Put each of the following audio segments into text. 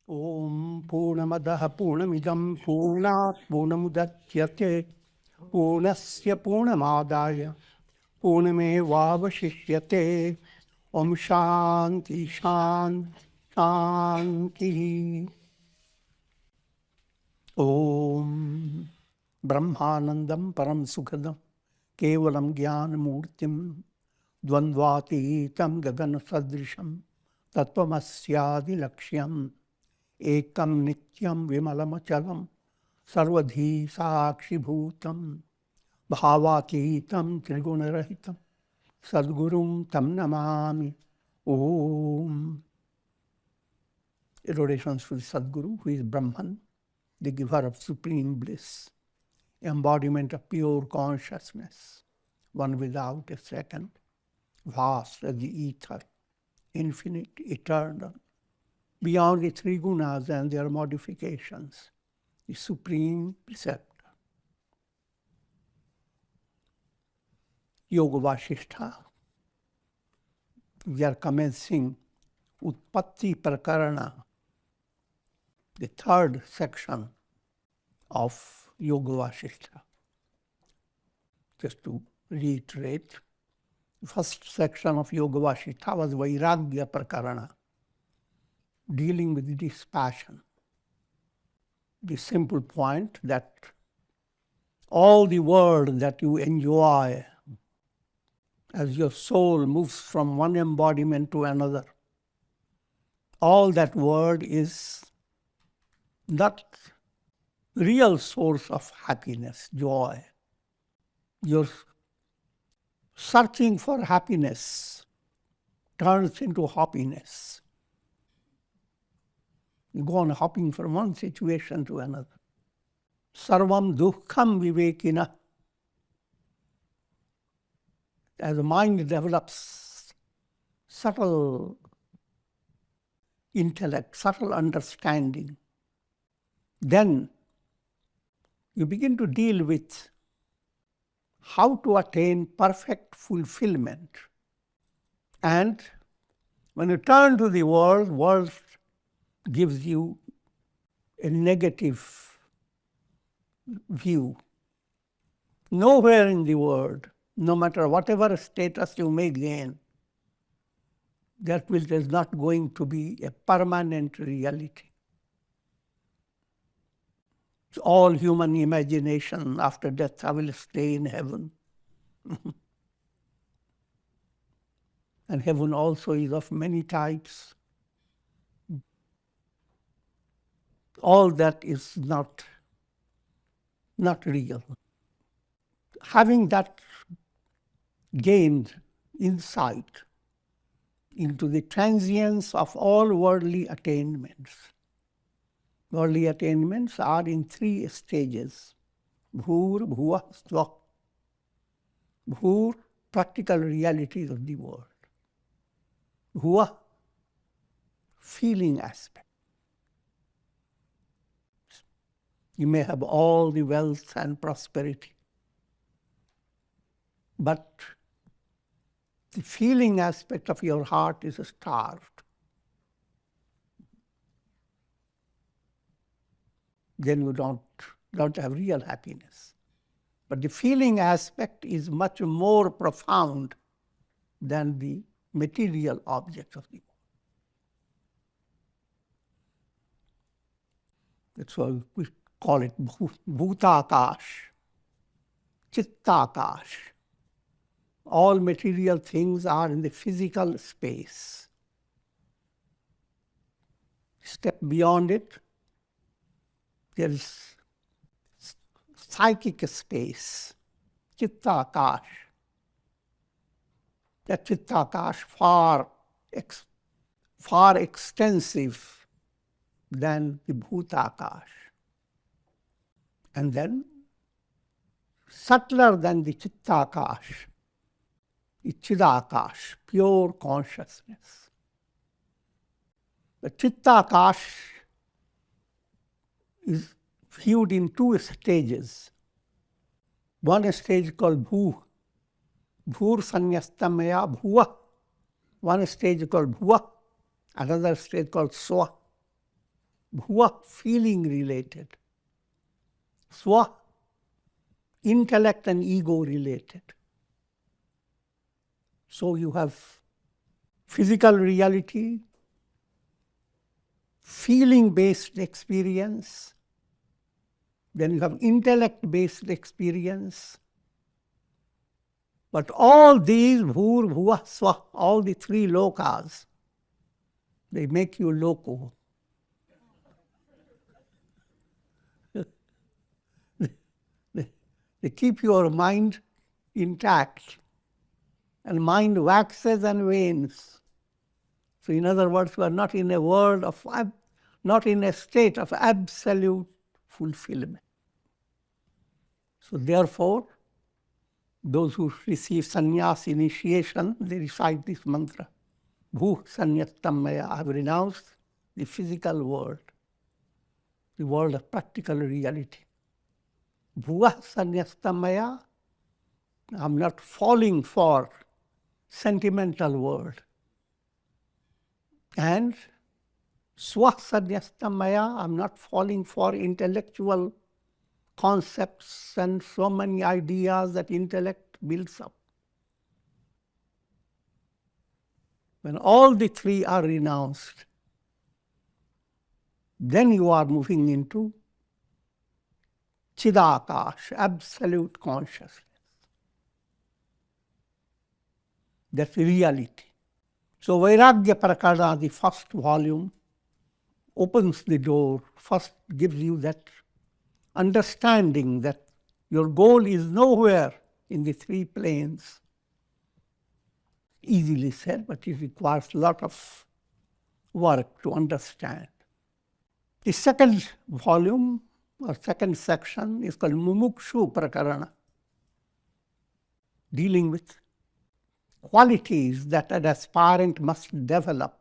Om Purnamadaha Purnamidam Purnat Purnamudachyate Purnasya Purnamadaya Purnamevavashishyate Om Shanti Shanti Om Brahmanandam Param Sukhadam Kevalam Jnanamurtim Dvandvatitam Gagana Sadrisham Tattvamasyaadi Lakshyam Ekam Nityam Vimalamachalam Sarvadhi Sakshi Bhutam Bhavakitam Trigunarahitam Sadgurum Tam Namami Om. Adorations to the Sadguru, who is Brahman, the giver of supreme bliss, embodiment of pure consciousness, one without a second, vast as the ether, infinite, eternal, beyond the three gunas and their modifications, the supreme preceptor. Yoga Vasishtha. We are commencing Utpatti Prakarana, the third section of Yoga Vasishtha. Just to reiterate, the first section of Yoga Vasishtha was Vairagya Prakarana, dealing with dispassion. The simple point that all the world that you enjoy as your soul moves from one embodiment to another, all that world is not real source of happiness, joy. Your searching for happiness turns into happiness. You go on hopping from one situation to another. Sarvam dukkham vivekina. As the mind develops subtle intellect, subtle understanding, then you begin to deal with how to attain perfect fulfillment. And when you turn to the world gives you a negative view. Nowhere in the world, no matter whatever status you may gain, that is not going to be a permanent reality. It's all human imagination. After death, I will stay in heaven. And heaven also is of many types. All that is not real. Having that gained insight into the transience of all worldly attainments. Worldly attainments are in three stages. Bhur, bhuva, svak. Bhur, practical realities of the world. Bhuva, feeling aspect. You may have all the wealth and prosperity, but the feeling aspect of your heart is starved. Then you don't have real happiness. But the feeling aspect is much more profound than the material objects of the world. That's why we call it bhutakash, chittakash. All material things are in the physical space. Step beyond it, there is psychic space, chittakash. That chittakash far extensive than the bhutakash. And then, subtler than the chittakash, the chidakash, pure consciousness. The chittakash is viewed in two stages. One stage called bhu, bhur sanyastamaya bhuva. One stage called bhuva, another stage called swa. Bhuva, feeling related. Swa, intellect and ego related. So you have physical reality, feeling-based experience, then you have intellect-based experience. But all these, bhur, bhuva, swa, all the three lokas, they make you loco. They keep your mind intact, and mind waxes and wanes. So in other words, you are not in a world of, not in a state of absolute fulfillment. So therefore, those who receive sannyas initiation, they recite this mantra. Bhu sanyastam maya. I have renounced the physical world, the world of practical reality. Bhuva sanyastam maya. I'm not falling for sentimental world. And swa sanyastam maya. I'm not falling for intellectual concepts and so many ideas that intellect builds up. When all the three are renounced, then you are moving into Chidakash, absolute consciousness. That's reality. So Vairagya Prakarana, the first volume, opens the door, first gives you that understanding that your goal is nowhere in the three planes. Easily said, but it requires a lot of work to understand. The second volume or second section is called Mumukshu Prakarana, dealing with qualities that an aspirant must develop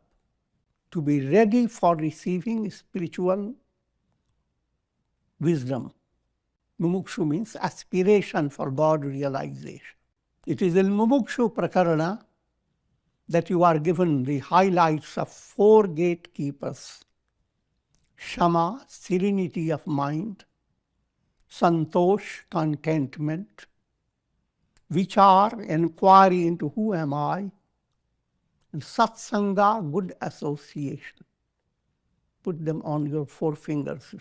to be ready for receiving spiritual wisdom. Mumukshu means aspiration for God realization. It is in Mumukshu Prakarana that you are given the highlights of four gatekeepers: Shama, serenity of mind; Santosh, contentment; Vichar, inquiry into who am I; and Satsanga, good association. Put them on your four fingers.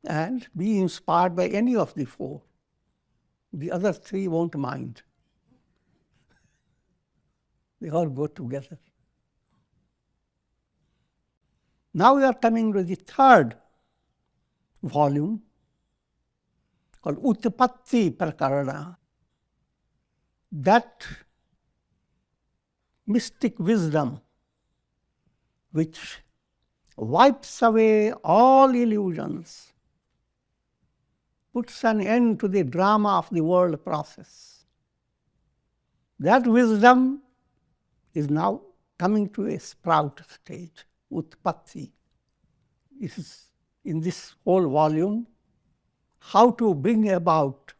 And be inspired by any of the four. The other three won't mind. They all go together. Now we are coming to the third volume called Utpatti Prakarana. That mystic wisdom which wipes away all illusions, puts an end to the drama of the world process. That wisdom is now coming to a sprout stage, Utpatti. This is in this whole volume, how to bring about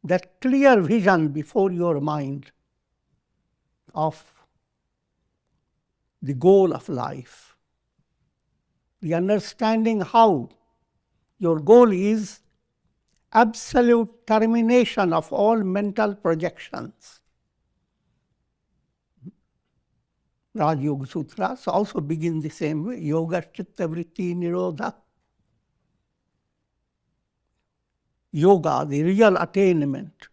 that clear vision before your mind of the goal of life. The understanding how your goal is absolute termination of all mental projections. Raj Yoga Sutras also begin the same way. Yoga Chitta Vritti Nirodha. Yoga, the real attainment,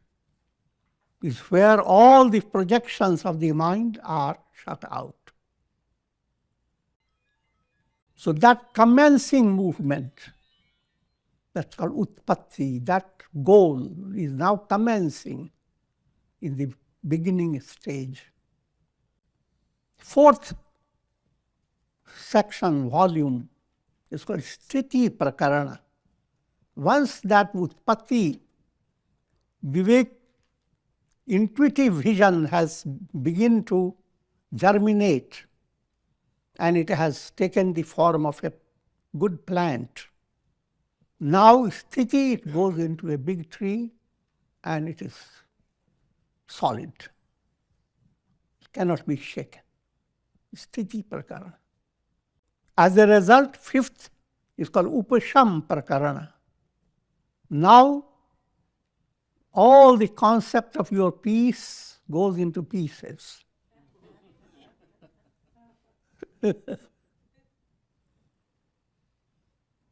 is where all the projections of the mind are shut out. So that commencing movement, that's called Utpatti, that goal is now commencing in the beginning stage. Fourth section, volume, is called Sthiti Prakarana. Once that Utpatti, Vivek, intuitive vision has begun to germinate, and it has taken the form of a good plant. Now, Sthiti, it goes into a big tree and it is solid. cannot be shaken. Sthiti prakarana. As a result, fifth is called upasham prakarana. Now, all the concept of your peace goes into pieces.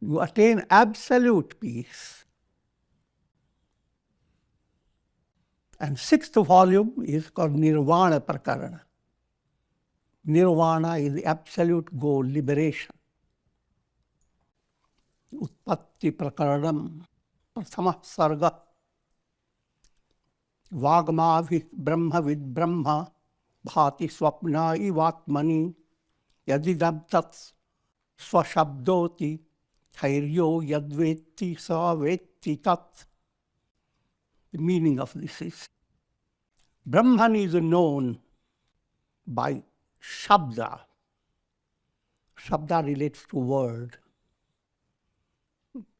You attain absolute peace. And sixth volume is called Nirvana Prakarana. Nirvana is the absolute goal, liberation. Utpatti Prakaranam, Prathama Sarga, Vagmavi Brahma vid Brahma, Bhati Swapna ivatmani, Yadidam tat swashabdoti, Thairyo yadveti sa veti tat. The meaning of this is, Brahman is known by Shabda. Shabda relates to word.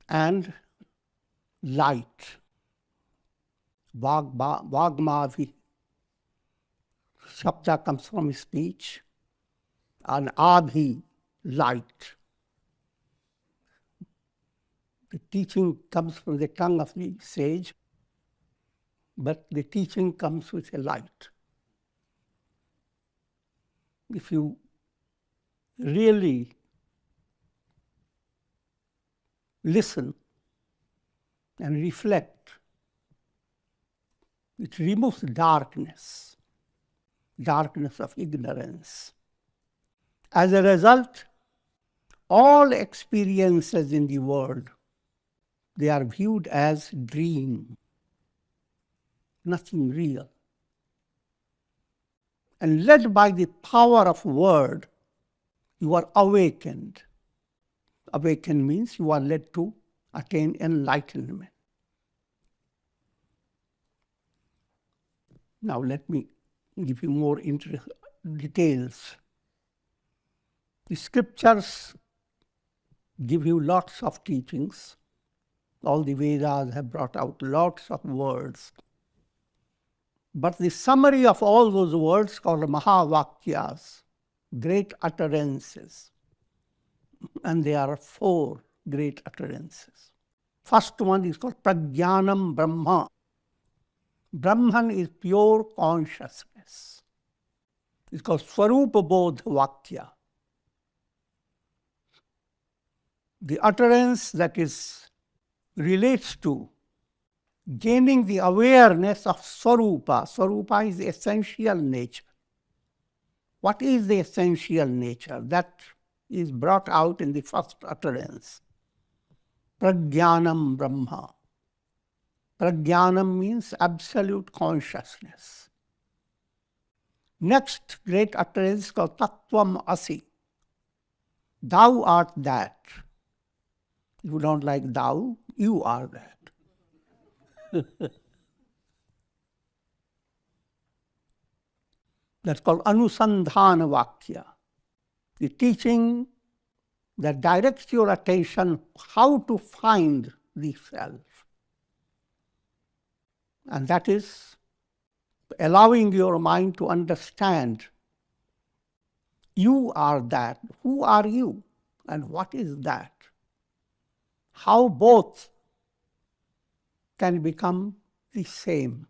And light. Vagmavi. Shabda comes from speech. And Abhi, light. The teaching comes from the tongue of the sage, but the teaching comes with a light. If you really listen and reflect, it removes darkness of ignorance. As a result, all experiences in the world, they are viewed as dream, nothing real. And led by the power of word, you are awakened. Awakened means you are led to attain enlightenment. Now let me give you more details. The scriptures give you lots of teachings. All the Vedas have brought out lots of words. But the summary of all those words called Mahavakyas, great utterances. And there are 4 great utterances. First one is called Prajnanam Brahma. Brahman is pure consciousness. It's called Swarupa Bodh Vakya. The utterance that relates to gaining the awareness of Swarupa. Swarupa is the essential nature. What is the essential nature? That is brought out in the first utterance. Prajnanam Brahma. Prajnanam means absolute consciousness. Next great utterance is called Tattvam Asi. Thou art that. If you don't like thou, you are that. That's called Anusandhana Vakya. The teaching that directs your attention how to find the self. And that is allowing your mind to understand you are that. Who are you? And what is that? How both can become the same.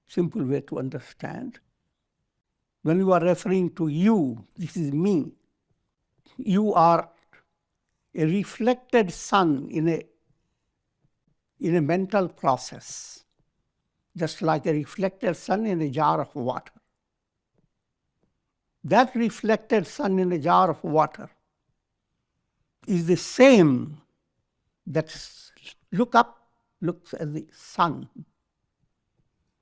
Simple way to understand. When you are referring to you, this is me. You are a reflected sun in a mental process, just like a reflected sun in a jar of water. That reflected sun in a jar of water is the same that looks at the sun.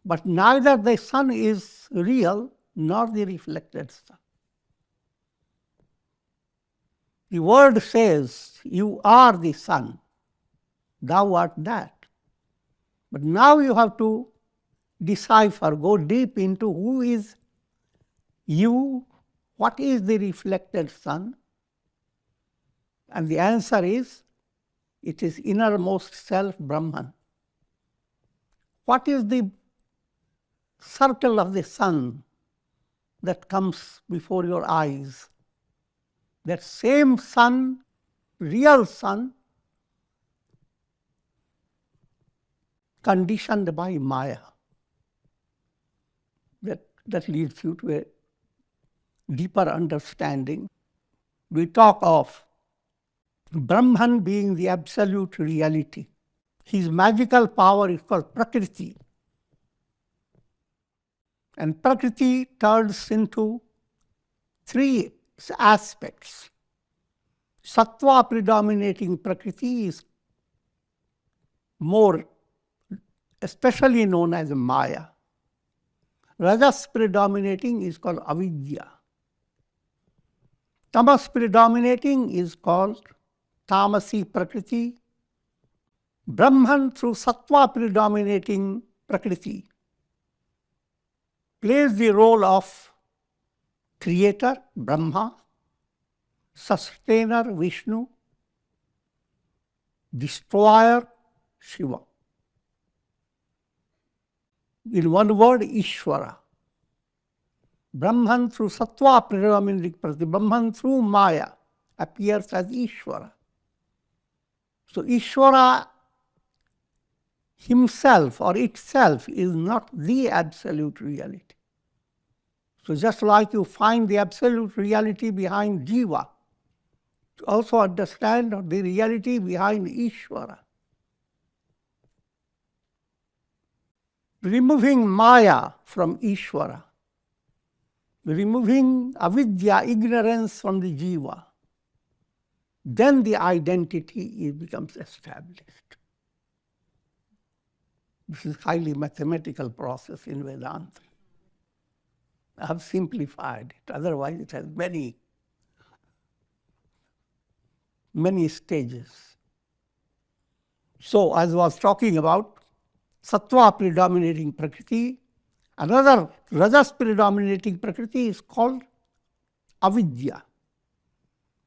But neither the sun is real nor the reflected sun. The word says, you are the sun, thou art that. But now you have to decipher, go deep into who is you, what is the reflected sun? And the answer is, it is innermost self, Brahman. What is the circle of the sun? that comes before your eyes, that same sun, real sun, conditioned by Maya. That leads you to a deeper understanding. We talk of Brahman being the absolute reality. His magical power is called Prakriti. And Prakriti turns into three aspects. Sattva predominating Prakriti is more especially known as Maya. Rajas predominating is called Avidya. Tamas predominating is called Tamasi Prakriti. Brahman through Sattva predominating Prakriti plays the role of creator, Brahma, sustainer, Vishnu, destroyer, Shiva. In one word, Ishvara. Brahman through Sattva predominating Prakriti, Brahman through Maya appears as Ishvara. So Ishvara himself or itself is not the absolute reality. So just like you find the absolute reality behind Jiva, to also understand the reality behind Ishvara. Removing Maya from Ishvara, removing avidya, ignorance from the Jiva, then the identity becomes established. This is a highly mathematical process in Vedanta. I have simplified it, otherwise it has many stages. So, as I was talking about, Sattva predominating Prakriti, another Rajas predominating Prakriti is called Avidya.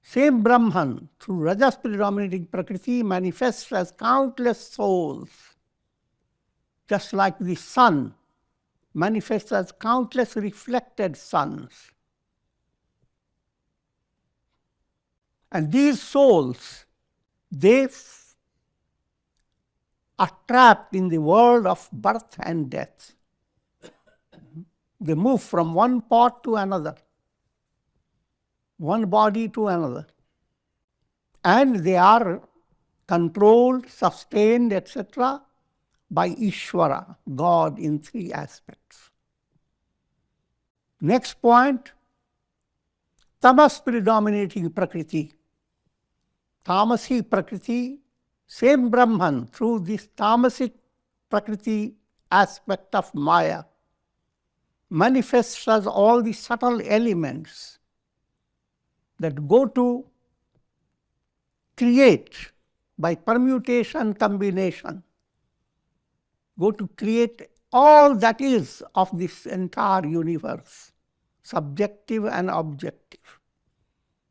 Same Brahman, through Rajas predominating Prakriti, manifests as countless souls, just like the sun manifests as countless reflected suns. And these souls, they are trapped in the world of birth and death. They move from one pot to another, one body to another. And they are controlled, sustained, etc. by Ishvara, God, in three aspects. Next point, Tamas predominating Prakriti. Tamasi Prakriti, same Brahman through this tamasic Prakriti aspect of Maya manifests as all the subtle elements that go to create by permutation, combination, go to create all that is of this entire universe, subjective and objective.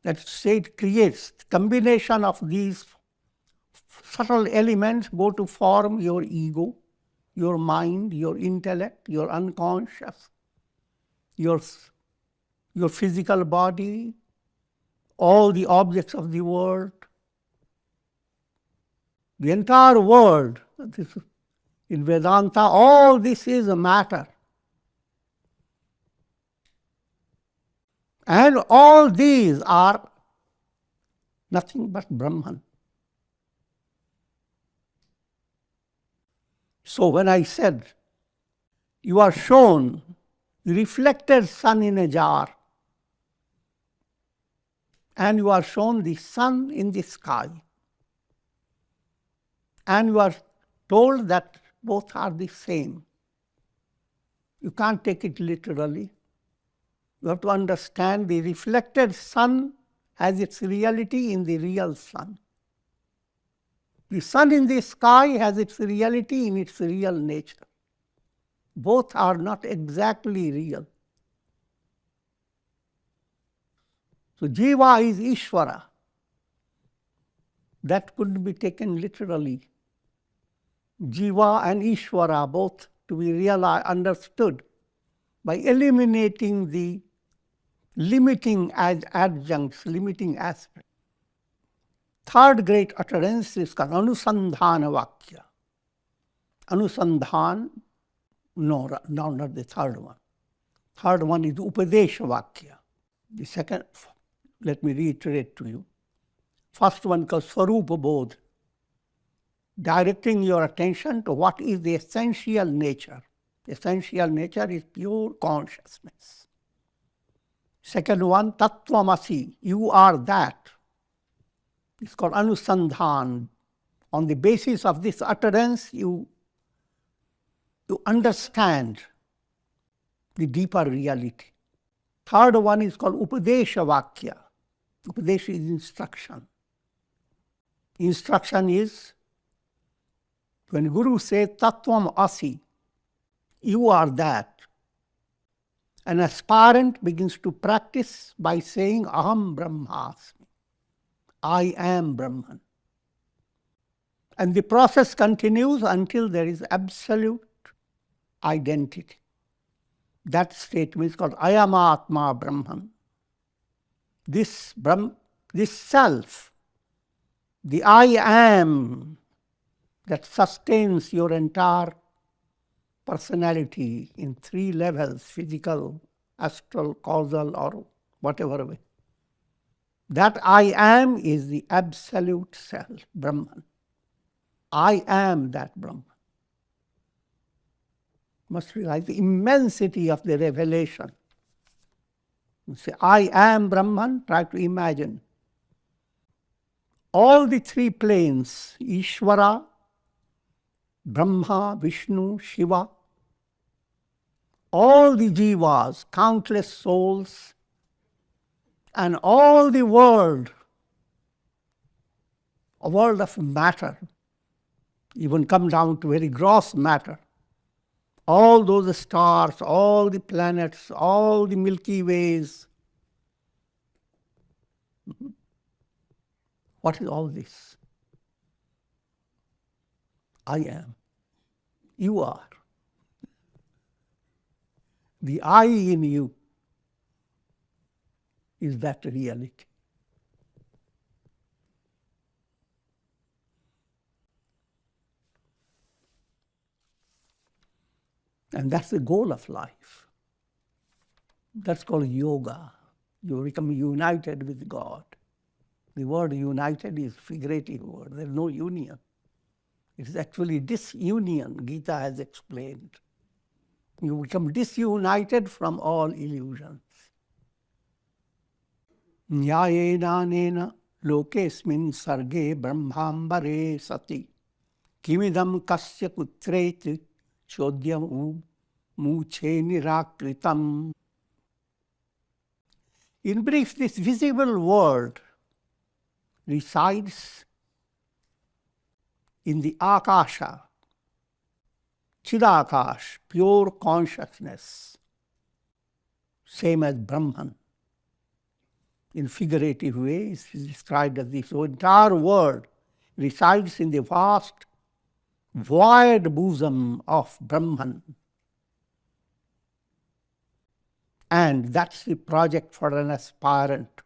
Let's say it creates combination of these subtle elements go to form your ego, your mind, your intellect, your unconscious, your physical body, all the objects of the world. The entire world, in Vedanta, all this is a matter. And all these are nothing but Brahman. So when I said, you are shown the reflected sun in a jar, and you are shown the sun in the sky, and you are told that both are the same. You can't take it literally. You have to understand the reflected sun has its reality in the real sun. The sun in the sky has its reality in its real nature. Both are not exactly real. So Jiva is Ishvara. That could be taken literally. Jiva and Ishvara both to be understood by eliminating the limiting adjuncts, limiting aspects. Third great utterance is called Anusandhana Vakya. Anusandhan, no, not the third one. Third one is Upadesha Vakya. The second, let me reiterate to you. First one called Swarupa Bodh, directing your attention to what is the essential nature. The essential nature is pure consciousness. Second one, Tattvamasi, you are that. It's called Anusandhan. On the basis of this utterance, you understand the deeper reality. Third one is called Upadesha Vakya. Upadesha is instruction. Instruction is when Guru says Tattvam Asi, you are that. An aspirant begins to practice by saying Aham Brahmasmi. I am Brahman. And the process continues until there is absolute identity. That statement is called Ayamatma Brahman. This self, the I am that sustains your entire personality in three levels, physical, astral, causal, or whatever way. That I am is the absolute self, Brahman. I am that Brahman. Must realize the immensity of the revelation. You say, I am Brahman, try to imagine. All the three planes, Ishvara, Brahma, Vishnu, Shiva, all the jivas, countless souls, and all the world, a world of matter, even come down to very gross matter. All those stars, all the planets, all the Milky Ways. What is all this? I am. You are. The I in you is that reality. And that's the goal of life. That's called yoga. You become united with God. The word united is a figurative word. There's no union. It is actually disunion, Gita has explained. You become disunited from all illusions. Nyayena nena lokesmin sarge brahmambare sati kimidam kasya putreti chodyam muche nirakritam. In brief, this visible world resides in the Akasha, Chidakash, pure consciousness, same as Brahman. In figurative ways, is described as this. So entire world resides in the vast, void bosom of Brahman. And that's the project for an aspirant,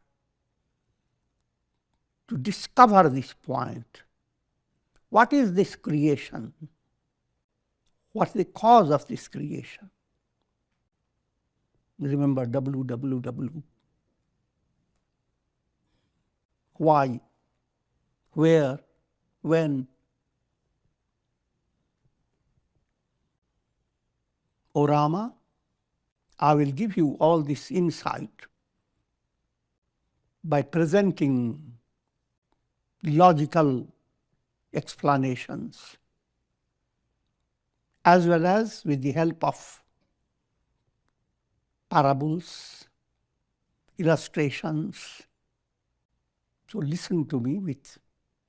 to discover this point. What is this creation? What's the cause of this creation? Remember WWW. Why? Where? When? O Rama, I will give you all this insight by presenting logical explanations, as well as with the help of parables, illustrations. So listen to me with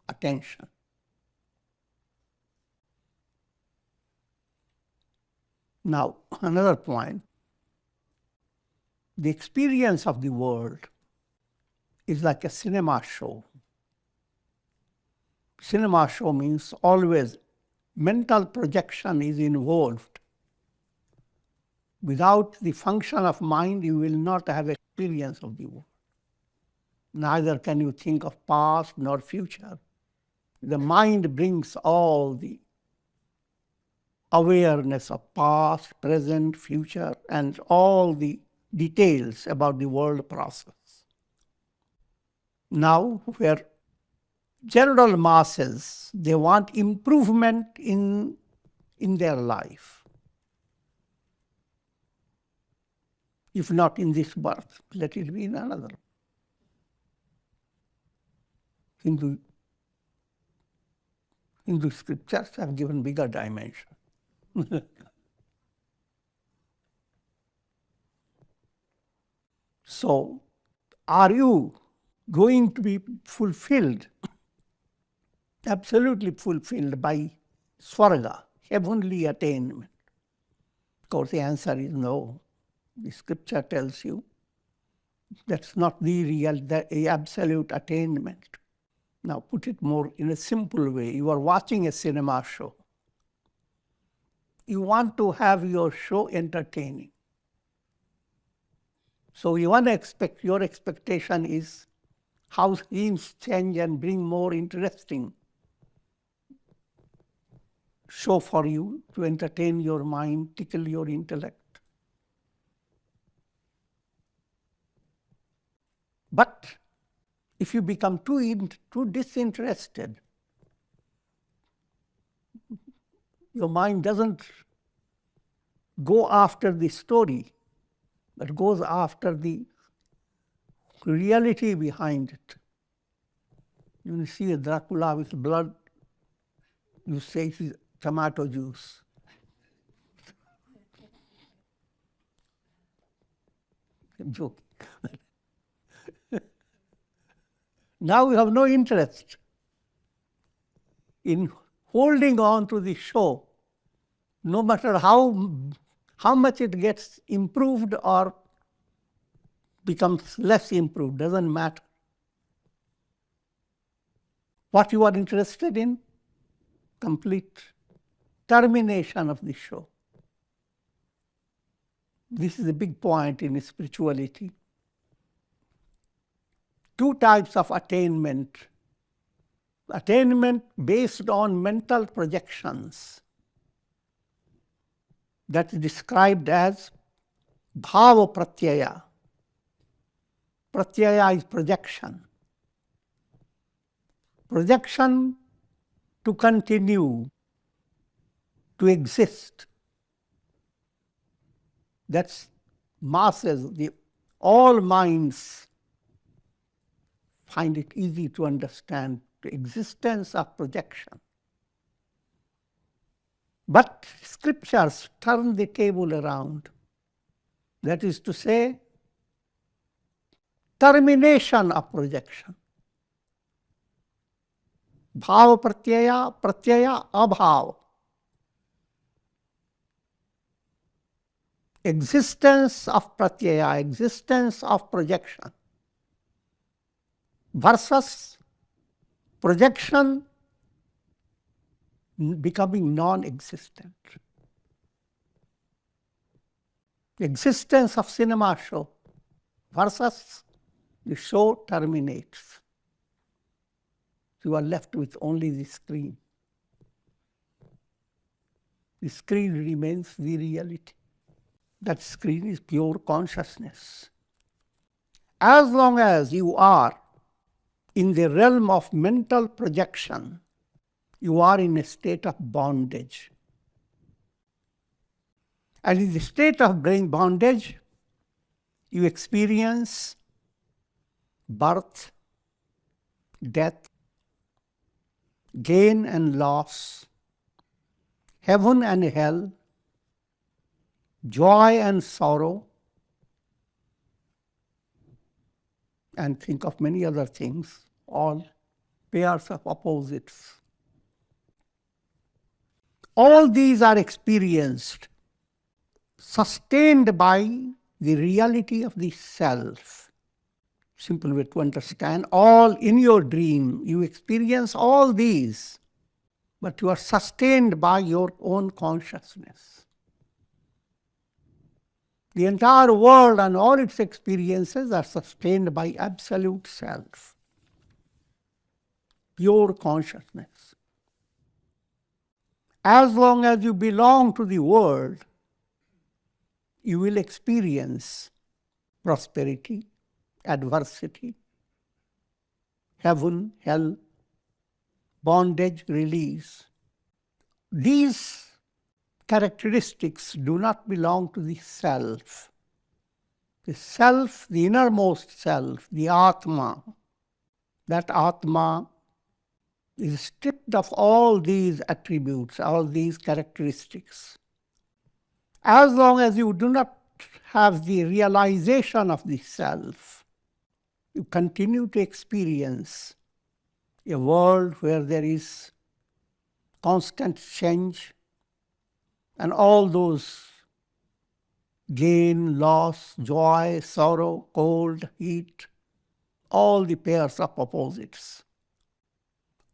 attention. Now, another point. The experience of the world is like a cinema show. Cinema show means always mental projection is involved. Without the function of mind, you will not have experience of the world. Neither can you think of past nor future. The mind brings all the awareness of past, present, future, and all the details about the world process. Now, where general masses, they want improvement in their life. If not in this birth, let it be in another. Hindu scriptures have given bigger dimension. So, are you going to be fulfilled, absolutely fulfilled by Swarga, heavenly attainment? Of course, the answer is no. The scripture tells you that's not the real, the absolute attainment. Now, put it more in a simple way. You are watching a cinema show. You want to have your show entertaining. So your expectation is how things change and bring more interesting show for you to entertain your mind, tickle your intellect. But if you become too disinterested, your mind doesn't go after the story, but goes after the reality behind it. You see a Dracula with blood, you say it is tomato juice. I'm joking. Now you have no interest in holding on to the show, no matter how much it gets improved or becomes less improved, doesn't matter. What you are interested in? Complete termination of the show. This is a big point in spirituality. Two types of attainment. Attainment based on mental projections. That is described as bhava pratyaya. Pratyaya is projection. Projection to continue, to exist. That's masses, all minds find it easy to understand the existence of projection. But scriptures turn the table around. That is to say, termination of projection. Bhava pratyaya, pratyaya abhava. Existence of pratyaya, existence of projection, versus projection becoming non-existent. Existence of cinema show versus the show terminates. You are left with only the screen. The screen remains the reality. That screen is pure consciousness. As long as you are in the realm of mental projection, you are in a state of bondage. And in the state of brain bondage, you experience birth, death, gain and loss, heaven and hell, joy and sorrow, and think of many other things, all pairs of opposites. All these are experienced, sustained by the reality of the self. Simple way to understand, all in your dream, you experience all these, but you are sustained by your own consciousness. The entire world and all its experiences are sustained by absolute self, pure consciousness. As long as you belong to the world, you will experience prosperity, adversity, heaven, hell, bondage, release. These characteristics do not belong to the self. The self, the innermost self, the Atma, that Atma is stripped of all these attributes, all these characteristics. As long as you do not have the realization of the self, you continue to experience a world where there is constant change and all those gain, loss, joy, sorrow, cold, heat, all the pairs of opposites.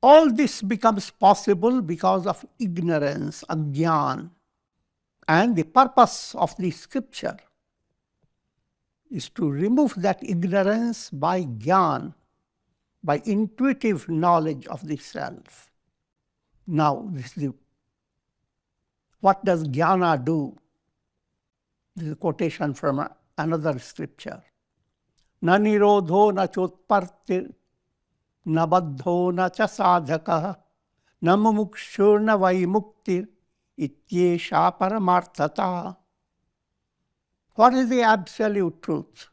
All this becomes possible because of ignorance, ajnana. And the purpose of the scripture is to remove that ignorance by jnana, by intuitive knowledge of the self. Now, what does jnana do? This is a quotation from another scripture. Na nirodho na chotpartir na baddho na cha sadhakah na mumukshur na vaimuktir ityesha paramarthata. What is the absolute truth?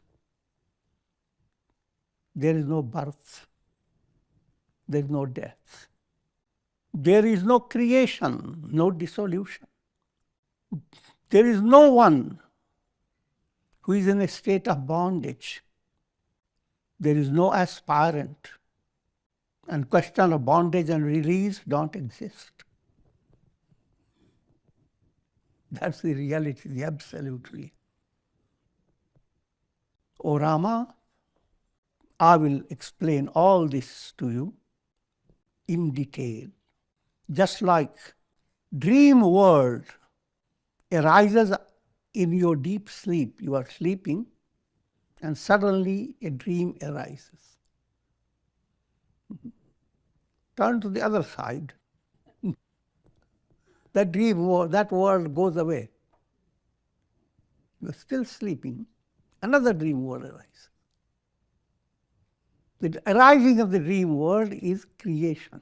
There is no birth. There is no death. There is no creation, no dissolution. There is no one who is in a state of bondage. There is no aspirant. And question of bondage and release don't exist. That's the reality, the absolute reality. O Rama, I will explain all this to you in detail. Just like dream world arises in your deep sleep. You are sleeping and suddenly a dream arises. Turn to the other side. That dream world, that world goes away. You are still sleeping. Another dream world arises. The arising of the dream world is creation.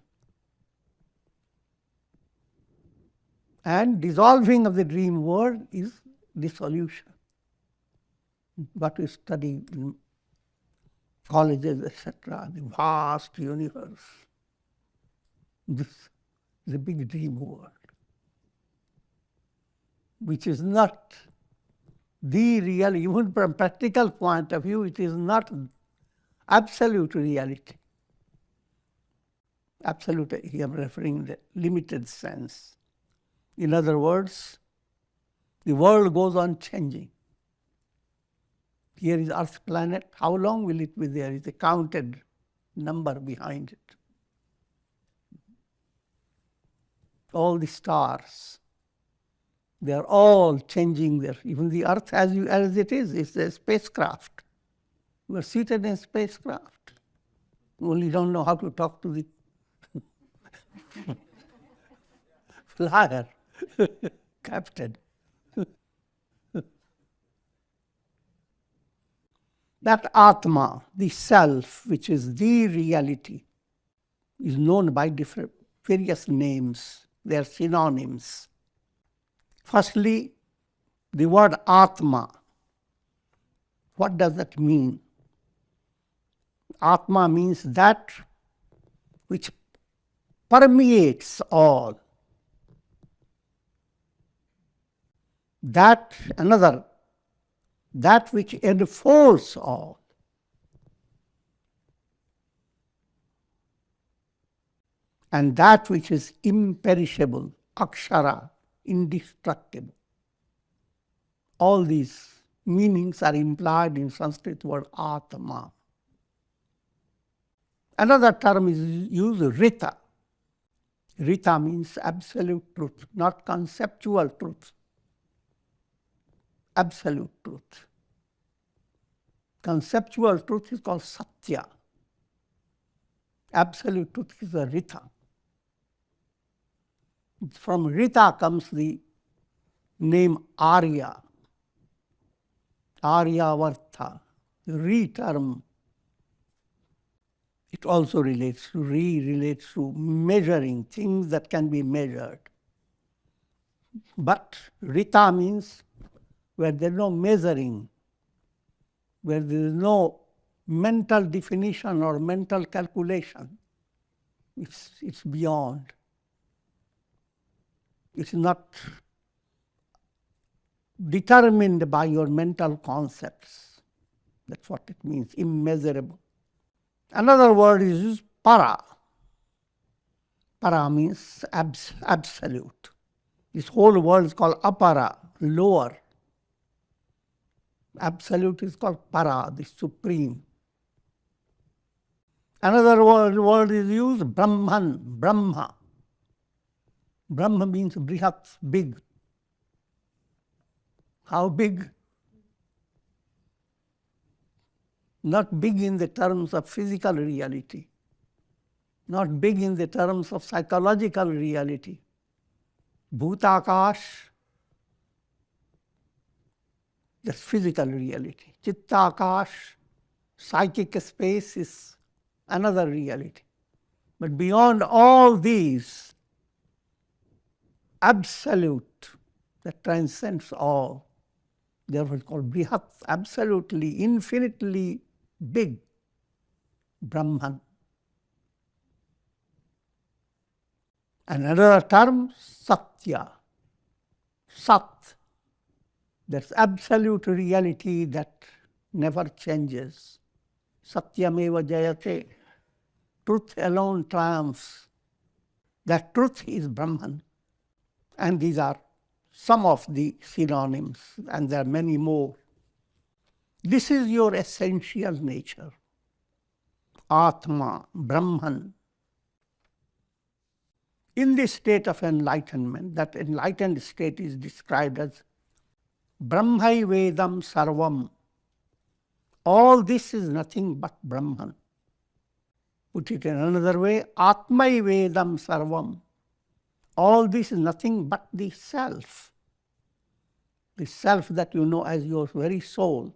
And dissolving of the dream world is dissolution. What we study in colleges, etc., the vast universe. This is a big dream world, which is not the real, even from practical point of view, it is not absolute reality. Absolute, here I'm referring to the limited sense. In other words, the world goes on changing. Here is Earth planet. How long will it be there? It's a counted number behind it. All the stars, they are all changing there. Even the Earth as it is a spacecraft. We are seated in a spacecraft. We only don't know how to talk to the flyer, captain. That Atma, the self, which is the reality, is known by various names. They are synonyms. Firstly, the word Atma. What does that mean? Atma means that which permeates all. That which enfolds all. And that which is imperishable, akshara, indestructible. All these meanings are implied in Sanskrit word Atma. Another term is used, Rita. Rita means absolute truth, not conceptual truth. absolute truth. Conceptual truth is called Satya. Absolute truth is a Rita. From Rita comes the name Arya. Aryavartha, the re term. It also relates to measuring things that can be measured. But Rita means where there is no measuring, where there is no mental definition or mental calculation. It's beyond. It's not determined by your mental concepts. That's what it means, immeasurable. Another word is used, para. Para means absolute. This whole world is called apara, lower. Absolute is called para, the supreme. Another word is used, Brahman, Brahma. Brahma means brihat, big. How big? Not big in the terms of physical reality, not big in the terms of psychological reality. Bhutakash, that's physical reality. Chittakash, psychic space, is another reality. But beyond all these, absolute, that transcends all. Therefore, it's called Brihat, absolutely, infinitely big, Brahman. Another term, Satya. Sat, that's absolute reality that never changes. Satyameva jayate. Truth alone triumphs. That truth is Brahman. And these are some of the synonyms, and there are many more. This is your essential nature. Atma, Brahman. In this state of enlightenment, that enlightened state is described as Brahmai Vedam Sarvam. All this is nothing but Brahman. Put it in another way, Atmai Vedam Sarvam. All this is nothing but the self. The self that you know as your very soul.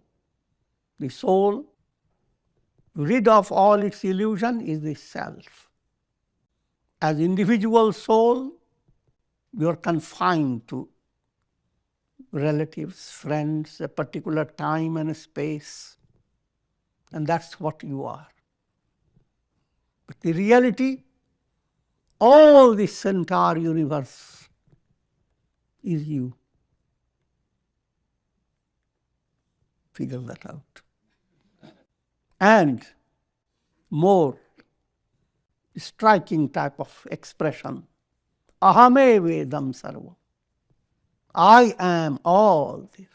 The soul, rid of all its illusion, is the self. As individual soul, you are confined to relatives, friends, a particular time and a space, and that's what you are. But the reality, all this entire universe is you. Figure that out. And more striking type of expression, Ahame Vedam Sarva. I am all this.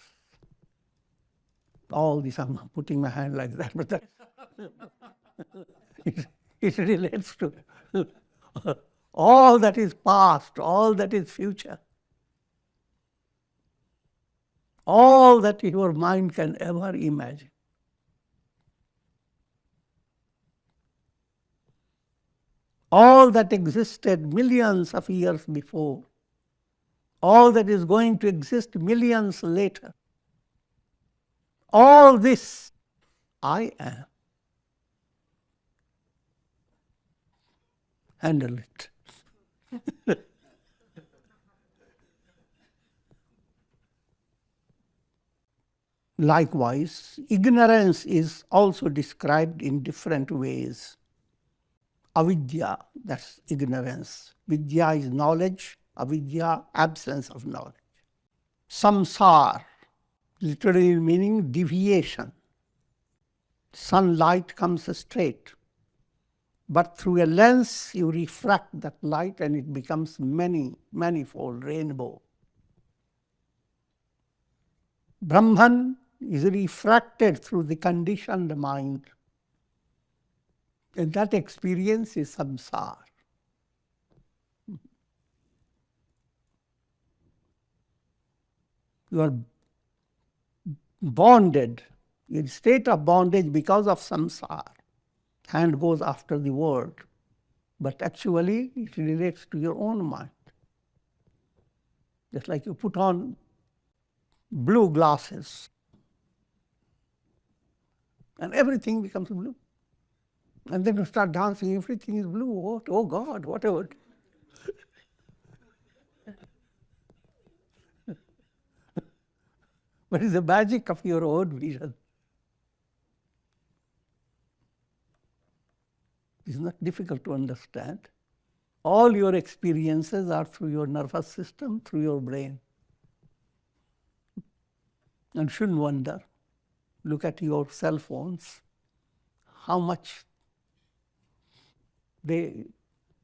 All this, I'm not putting my hand like that, but it relates to all that is past, all that is future, all that your mind can ever imagine. All that existed millions of years before, all that is going to exist millions later, all this I am. Handle it. Likewise, ignorance is also described in different ways. Avidya, that's ignorance. Vidya is knowledge, avidya, absence of knowledge. Samsar, literally meaning deviation. Sunlight comes straight, but through a lens you refract that light and it becomes manifold, rainbow. Brahman is refracted through the conditioned mind. And that experience is samsara. You are bonded, in state of bondage because of samsara. Hand goes after the word, but actually it relates to your own mind. Just like you put on blue glasses and everything becomes blue. And then you start dancing, everything is blue. What? Oh God, whatever. What is the magic of your own vision? It's not difficult to understand. All your experiences are through your nervous system, through your brain. And shouldn't wonder. Look at your cell phones, how much they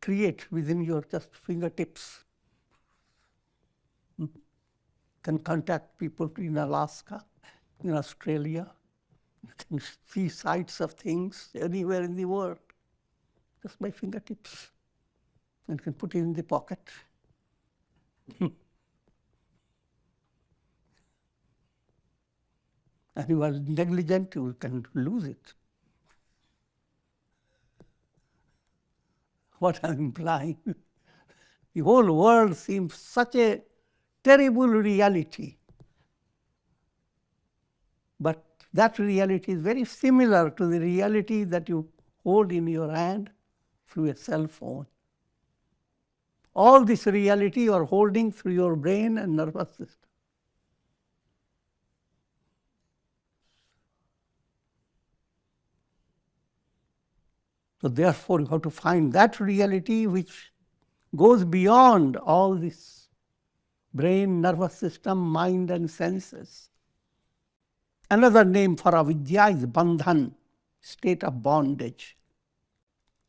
create within your just fingertips. Can contact people in Alaska, in Australia. You can see sights of things anywhere in the world, just by fingertips. And you can put it in the pocket. And you are negligent, you can lose it. What I'm implying, the whole world seems such a terrible reality. But that reality is very similar to the reality that you hold in your hand through a cell phone. All this reality you are holding through your brain and nervous system. So therefore, you have to find that reality which goes beyond all this brain, nervous system, mind, and senses. Another name for avidya is bandhan, state of bondage.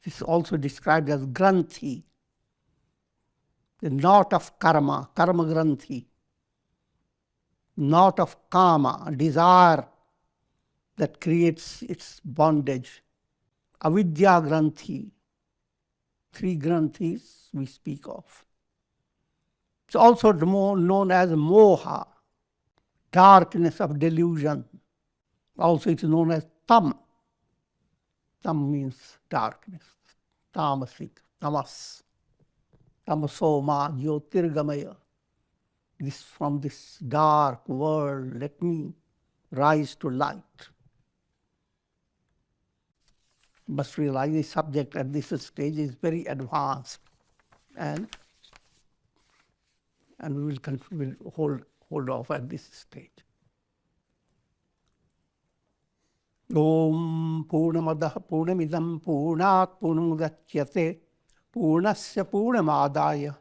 This is also described as granthi, the knot of karma, karma granthi, knot of kama, desire that creates its bondage. Avidya granthi, 3 granthis we speak of. It's also known as moha, darkness of delusion. Also it is known as tam. Tam means darkness, tamasik, tamas. Tamasoma jyotirgamaya. From this dark world, let me rise to light. Must realize the subject at this stage is very advanced, and we will hold off at this stage. Om Purnamadah Purnamidam Purnat Purnamudachyate Purnasya Purnamadaya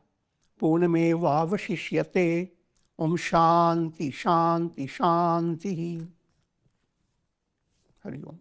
Purnameva Vashishyate. Om Shanti Shanti Shanti. Hari Om.